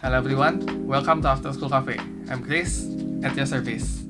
Hello everyone, welcome to After School Cafe. I'm Chris, at your service.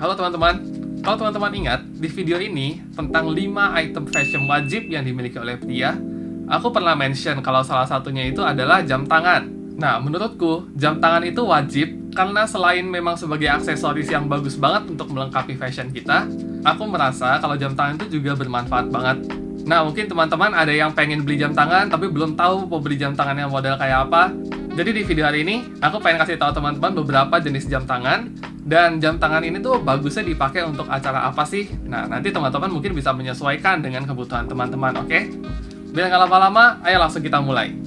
Halo teman-teman, kalau teman-teman ingat, di video ini tentang 5 item fashion wajib yang dimiliki oleh pria, aku pernah mention kalau salah satunya itu adalah jam tangan. Nah, menurutku, jam tangan itu wajib karena selain memang sebagai aksesoris yang bagus banget untuk melengkapi fashion kita, aku merasa kalau jam tangan itu juga bermanfaat banget. Nah, mungkin teman-teman ada yang pengen beli jam tangan tapi belum tahu mau beli jam tangan yang model kayak apa. Jadi di video hari ini, aku pengen kasih tahu teman-teman beberapa jenis jam tangan. Dan jam tangan ini tuh bagusnya dipakai untuk acara apa sih? Nah, nanti teman-teman mungkin bisa menyesuaikan dengan kebutuhan teman-teman, oke? Biar nggak lama-lama, ayo langsung kita mulai.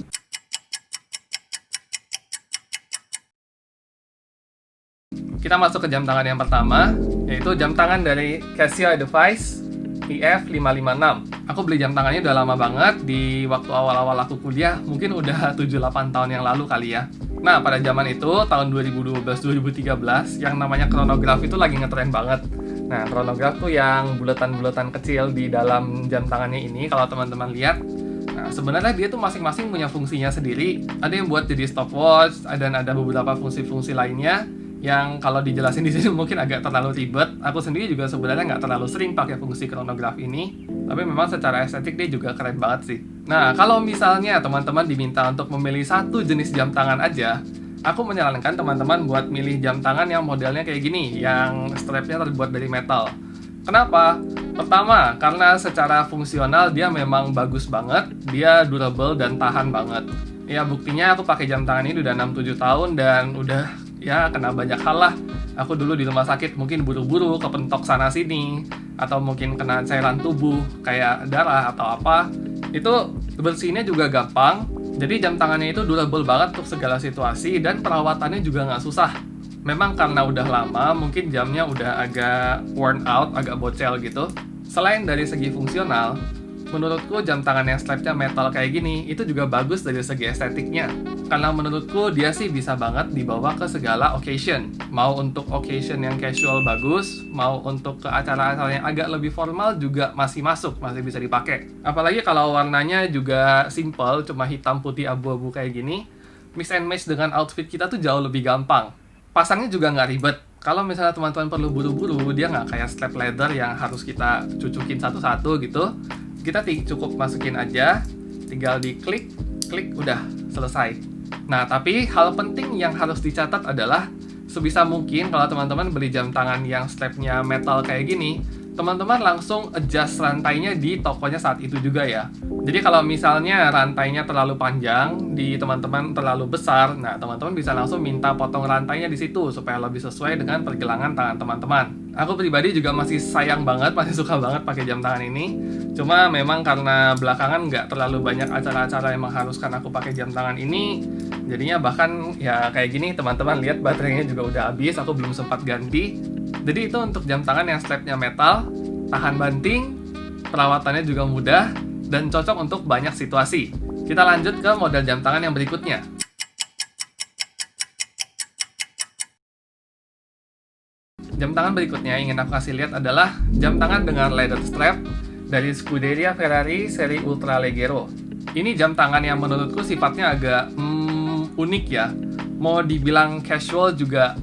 Kita masuk ke jam tangan yang pertama, yaitu jam tangan dari Casio Advice EF556. Aku beli jam tangannya udah lama banget, di waktu awal-awal aku kuliah, mungkin udah 7-8 tahun yang lalu kali ya. Nah, pada zaman itu, tahun 2012-2013, yang namanya chronograph itu lagi ngetren banget. Nah, chronograph tuh yang buletan-buletan kecil di dalam jam tangannya ini, kalau teman-teman lihat. Nah, sebenarnya dia tuh masing-masing punya fungsinya sendiri. Ada yang buat jadi stopwatch, dan ada beberapa fungsi-fungsi lainnya, yang kalau dijelasin di sini mungkin agak terlalu ribet. Aku sendiri juga sebenarnya nggak terlalu sering pakai fungsi chronograph ini, tapi memang secara estetik dia juga keren banget sih. Nah, kalau misalnya teman-teman diminta untuk memilih satu jenis jam tangan aja, aku menyarankan teman-teman buat milih jam tangan yang modelnya kayak gini, yang strapnya terbuat dari metal. Kenapa? Pertama, karena secara fungsional dia memang bagus banget, dia durable dan tahan banget. Ya, buktinya aku pakai jam tangan ini udah 6-7 tahun dan udah ya kena banyak hal lah. Aku dulu di rumah sakit mungkin buru-buru kepentok sana-sini, atau mungkin kena cairan tubuh kayak darah atau apa. Itu bersihnya juga gampang, jadi jam tangannya itu durable banget untuk segala situasi dan perawatannya juga nggak susah. Memang karena udah lama, mungkin jamnya udah agak worn out, agak bocel gitu. Selain dari segi fungsional, menurutku jam tangan yang strapnya metal kayak gini itu juga bagus dari segi estetiknya. Karena menurutku dia sih bisa banget dibawa ke segala occasion. Mau untuk occasion yang casual bagus, mau untuk ke acara-acara yang agak lebih formal juga masih masuk, masih bisa dipakai. Apalagi kalau warnanya juga simple, cuma hitam putih abu-abu kayak gini, mix and match dengan outfit kita tuh jauh lebih gampang. Pasangnya juga nggak ribet. Kalau misalnya teman-teman perlu buru-buru, dia nggak kayak strap leather yang harus kita cucukin satu-satu gitu. Kita cukup masukin aja, tinggal diklik, klik, udah selesai. Nah, tapi hal penting yang harus dicatat adalah sebisa mungkin kalau teman-teman beli jam tangan yang strapnya metal kayak gini, teman-teman langsung adjust rantainya di tokonya saat itu juga ya. Jadi kalau misalnya rantainya terlalu panjang, di teman-teman terlalu besar, nah teman-teman bisa langsung minta potong rantainya di situ supaya lebih sesuai dengan pergelangan tangan teman-teman. Aku pribadi juga masih sayang banget, masih suka banget pakai jam tangan ini. Cuma memang karena belakangan nggak terlalu banyak acara-acara yang mengharuskan aku pakai jam tangan ini, jadinya bahkan ya kayak gini teman-teman lihat baterainya juga udah habis, aku belum sempat ganti. Jadi itu untuk jam tangan yang strapnya metal, tahan banting, perawatannya juga mudah, dan cocok untuk banyak situasi. Kita lanjut ke model jam tangan yang berikutnya. Jam tangan berikutnya yang ingin aku kasih lihat adalah jam tangan dengan leather strap dari Scuderia Ferrari seri Ultra Leggero. Ini jam tangan yang menurutku sifatnya agak unik ya. Mau dibilang casual juga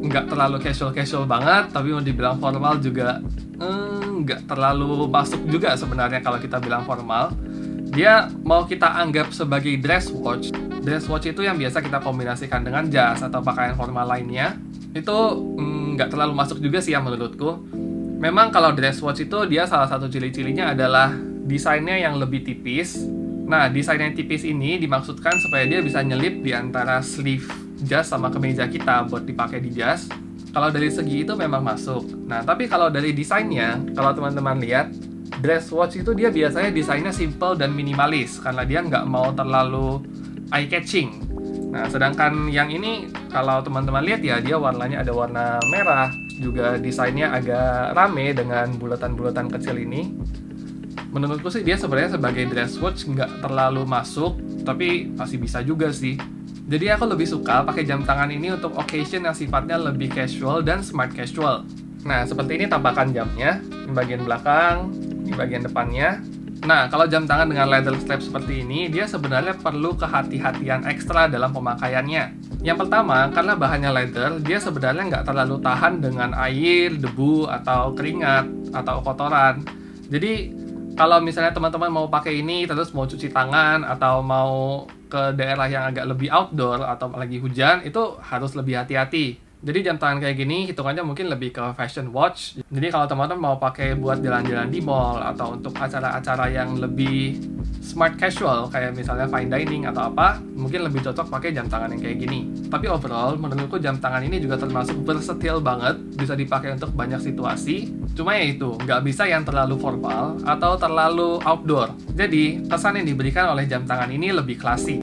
nggak terlalu casual banget, tapi mau dibilang formal juga nggak terlalu masuk juga sebenarnya kalau kita bilang formal. Dia mau kita anggap sebagai dress watch. Dress watch itu yang biasa kita kombinasikan dengan jas atau pakaian formal lainnya. Itu nggak terlalu masuk juga sih ya menurutku. Memang kalau dress watch itu dia salah satu ciri-cirinya adalah desainnya yang lebih tipis. Nah, desain yang tipis ini dimaksudkan supaya dia bisa nyelip di antara sleeve jas sama kemeja kita buat dipakai di jas. Kalau dari segi itu memang masuk. Nah, tapi kalau dari desainnya, kalau teman-teman lihat, dress watch itu dia biasanya desainnya simple dan minimalis karena dia nggak mau terlalu eye-catching. Nah, sedangkan yang ini, kalau teman-teman lihat ya, dia warnanya ada warna merah, juga desainnya agak rame dengan bulatan-bulatan kecil ini. Menurutku sih dia sebenarnya sebagai dress watch nggak terlalu masuk, tapi masih bisa juga sih. Jadi aku lebih suka pakai jam tangan ini untuk occasion yang sifatnya lebih casual dan smart casual. Nah, seperti ini tampakan jamnya, di bagian belakang, di bagian depannya. Nah, kalau jam tangan dengan leather strap seperti ini, dia sebenarnya perlu kehati-hatian ekstra dalam pemakaiannya. Yang pertama, karena bahannya leather, dia sebenarnya nggak terlalu tahan dengan air, debu, atau keringat, atau kotoran. Jadi, kalau misalnya teman-teman mau pakai ini, terus mau cuci tangan, atau mau ke daerah yang agak lebih outdoor, atau lagi hujan, itu harus lebih hati-hati. Jadi jam tangan kayak gini hitungannya mungkin lebih ke fashion watch. Jadi kalau teman-teman mau pakai buat jalan-jalan di mall atau untuk acara-acara yang lebih smart casual kayak misalnya fine dining atau apa, mungkin lebih cocok pakai jam tangan yang kayak gini. Tapi overall menurutku jam tangan ini juga termasuk versatile banget, bisa dipakai untuk banyak situasi. Cuma ya itu, nggak bisa yang terlalu formal atau terlalu outdoor. Jadi kesan yang diberikan oleh jam tangan ini lebih klasik.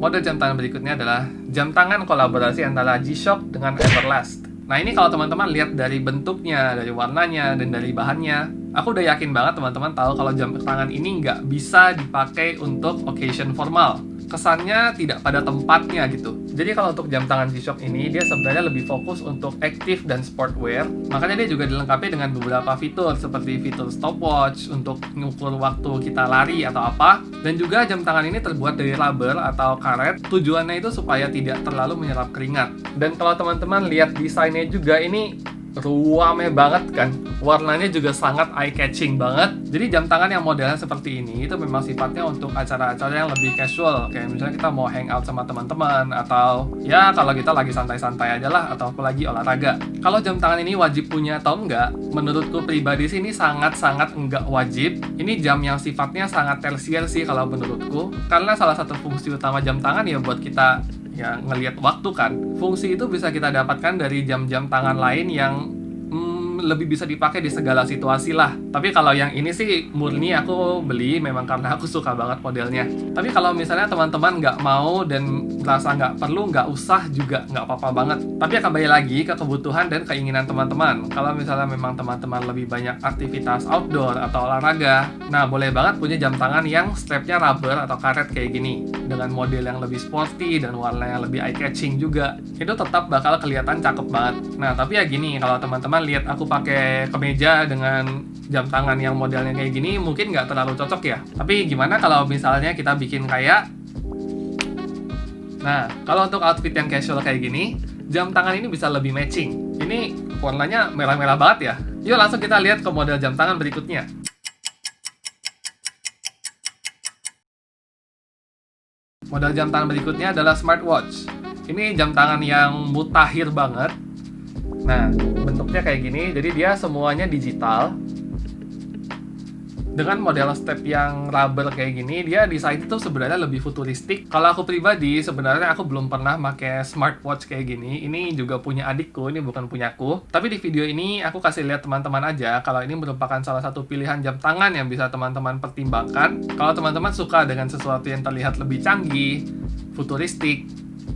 Model jam tangan berikutnya adalah jam tangan kolaborasi antara G-Shock dengan Everlast. Nah ini kalau teman-teman lihat dari bentuknya, dari warnanya, dan dari bahannya, aku udah yakin banget teman-teman tahu kalau jam tangan ini nggak bisa dipakai untuk occasion formal. Kesannya tidak pada tempatnya gitu. Jadi kalau untuk jam tangan G-Shock ini, dia sebenarnya lebih fokus untuk active dan sportwear. Makanya dia juga dilengkapi dengan beberapa fitur, seperti fitur stopwatch untuk mengukur waktu kita lari atau apa. Dan juga jam tangan ini terbuat dari rubber atau karet. Tujuannya itu supaya tidak terlalu menyerap keringat. Dan kalau teman-teman lihat desainnya juga, ini ruame banget kan, warnanya juga sangat eye-catching banget. Jadi jam tangan yang modelnya seperti ini itu memang sifatnya untuk acara-acara yang lebih casual, kayak misalnya kita mau hangout sama teman-teman, atau ya kalau kita lagi santai-santai aja lah, atau apalagi olahraga. Kalau jam tangan ini wajib punya atau enggak, menurutku pribadi sih ini sangat-sangat enggak wajib. Ini jam yang sifatnya sangat tersier sih kalau menurutku, karena salah satu fungsi utama jam tangan ya buat kita ya ngelihat waktu kan. Fungsi itu bisa kita dapatkan dari jam-jam tangan lain yang lebih bisa dipakai di segala situasi lah. Tapi kalau yang ini sih murni aku beli memang karena aku suka banget modelnya. Tapi kalau misalnya teman-teman nggak mau dan merasa nggak perlu, nggak usah juga, nggak apa-apa banget. Tapi ya kembali lagi ke kebutuhan dan keinginan teman-teman. Kalau misalnya memang teman-teman lebih banyak aktivitas outdoor atau olahraga, nah boleh banget punya jam tangan yang strapnya rubber atau karet kayak gini, dengan model yang lebih sporty dan warna yang lebih eye-catching juga. Itu tetap bakal kelihatan cakep banget. Nah tapi ya gini, kalau teman-teman lihat aku pakai kemeja dengan jam tangan yang modelnya kayak gini, mungkin nggak terlalu cocok ya. Tapi gimana kalau misalnya kita bikin kayak, nah kalau untuk outfit yang casual kayak gini, jam tangan ini bisa lebih matching. Ini warnanya merah-merah banget ya. Yuk langsung kita lihat ke model jam tangan berikutnya. Model jam tangan berikutnya adalah smartwatch. Ini jam tangan yang mutakhir banget. Nah, bentuknya kayak gini, jadi dia semuanya digital. Dengan model step yang rubber kayak gini, dia desain itu sebenarnya lebih futuristik. Kalau aku pribadi, sebenarnya aku belum pernah pakai smartwatch kayak gini. Ini juga punya adikku, ini bukan punyaku. Tapi di video ini aku kasih lihat teman-teman aja kalau ini merupakan salah satu pilihan jam tangan yang bisa teman-teman pertimbangkan. Kalau teman-teman suka dengan sesuatu yang terlihat lebih canggih, futuristik,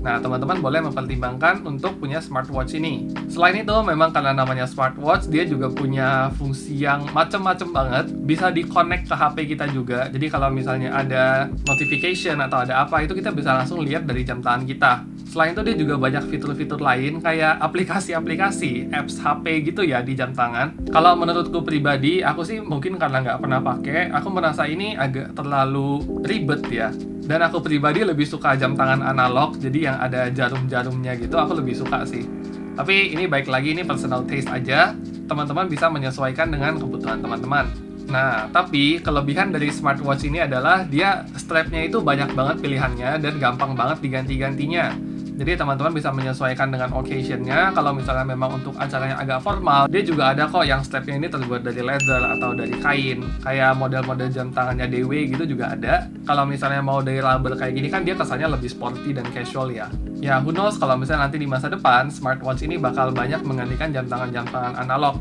nah, teman-teman boleh mempertimbangkan untuk punya smartwatch ini. Selain itu, memang karena namanya smartwatch, dia juga punya fungsi yang macem-macem banget. Bisa di-connect ke HP kita juga. Jadi kalau misalnya ada notification atau ada apa, itu kita bisa langsung lihat dari jam tangan kita. Selain itu, dia juga banyak fitur-fitur lain kayak aplikasi-aplikasi, apps HP gitu ya di jam tangan. Kalau menurutku pribadi, aku sih mungkin karena nggak pernah pakai, aku merasa ini agak terlalu ribet ya. Dan aku pribadi lebih suka jam tangan analog, jadi yang ada jarum-jarumnya gitu, aku lebih suka sih. Tapi ini baik lagi, ini personal taste aja, teman-teman bisa menyesuaikan dengan kebutuhan teman-teman. Nah, tapi kelebihan dari smartwatch ini adalah dia strapnya itu banyak banget pilihannya dan gampang banget diganti-gantinya. Jadi teman-teman bisa menyesuaikan dengan occasion-nya. Kalau misalnya memang untuk acaranya agak formal, dia juga ada kok yang strapnya ini terbuat dari leather atau dari kain. Kayak model-model jam tangannya DW gitu juga ada. Kalau misalnya mau dari rubber kayak gini kan dia kesannya lebih sporty dan casual ya. Ya who knows kalau misalnya nanti di masa depan, smartwatch ini bakal banyak menggantikan jam tangan analog.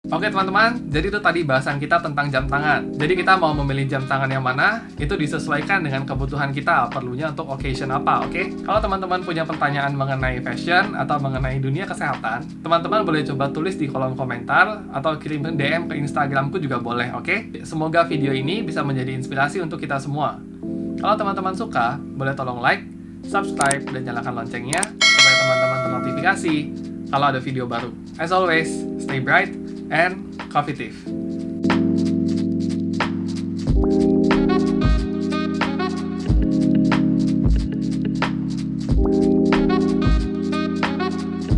Oke teman-teman, jadi itu tadi bahasan kita tentang jam tangan. Jadi kita mau memilih jam tangan yang mana, itu disesuaikan dengan kebutuhan kita, perlunya untuk occasion apa, oke? Kalau teman-teman punya pertanyaan mengenai fashion atau mengenai dunia kesehatan, teman-teman boleh coba tulis di kolom komentar atau kirim DM ke Instagramku juga boleh, oke? Semoga video ini bisa menjadi inspirasi untuk kita semua. Kalau teman-teman suka, boleh tolong like, subscribe, dan nyalakan loncengnya supaya teman-teman ternotifikasi kalau ada video baru. As always, stay bright and coffeetive.